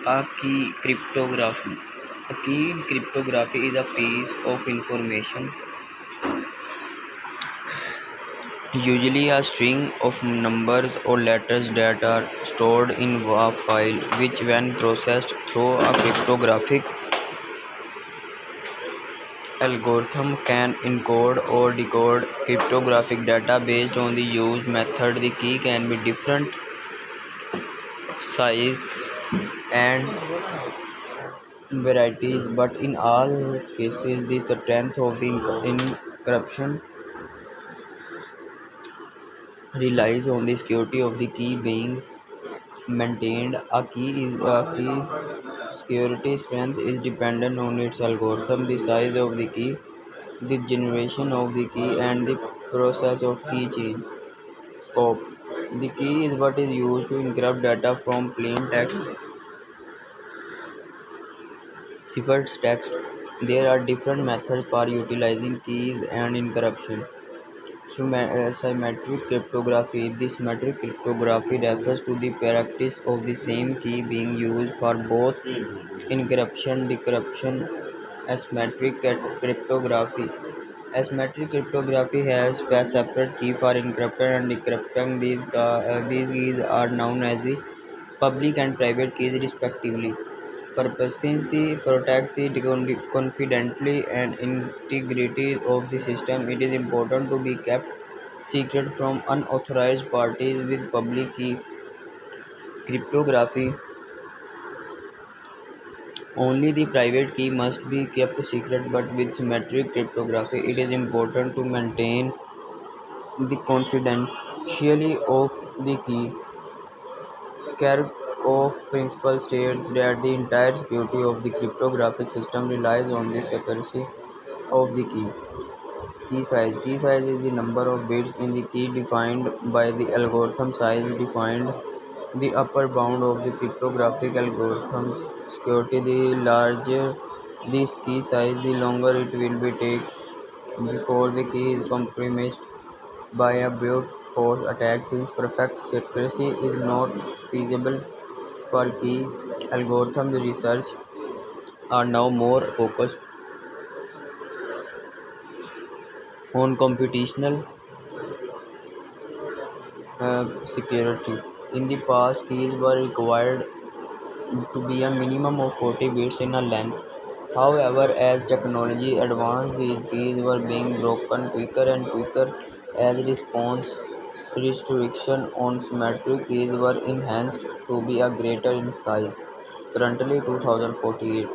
A key cryptography. A key in cryptography is a piece of information, usually a string of numbers or letters that are stored in a file, which, when processed through a cryptographic algorithm, can encode or decode cryptographic data based on the used method. The key can be different size and varieties, but in all cases, the strength of the encryption relies on the security of the key being maintained. A key's security strength is dependent on its algorithm, the size of the key, the generation of the key, and the process of key change. Scope. The key is what is used to encrypt data from plain text, ciphertext. There are different methods for utilizing keys and encryption. Symmetric cryptography. This symmetric cryptography refers to the practice of the same key being used for both encryption and decryption. Asymmetric cryptography. Asymmetric cryptography has a separate key for encryption and decryption. These keys are known as the public and private keys respectively. Purpose. Since the protects the confidentiality and integrity of the system, it is important to be kept secret from unauthorized parties. With public key cryptography, only the private key must be kept secret, but with symmetric cryptography, it is important to maintain the confidentiality of the key. Kerckhoff principle states that the entire security of the cryptographic system relies on the secrecy of the key. Key size. Key size is the number of bits in the key defined by the algorithm. Size defined the upper bound of the cryptographic algorithm's security. The larger the key size, the longer it will be take before the key is compromised by a brute force attack. Since perfect secrecy is not feasible for key algorithms, research are now more focused on computational security. In the past, keys were required to be a minimum of 40 bits in a length. However, as technology advanced, these keys were being broken quicker and quicker as response restriction on symmetric keys were enhanced to be a greater in size. Currently, 2048.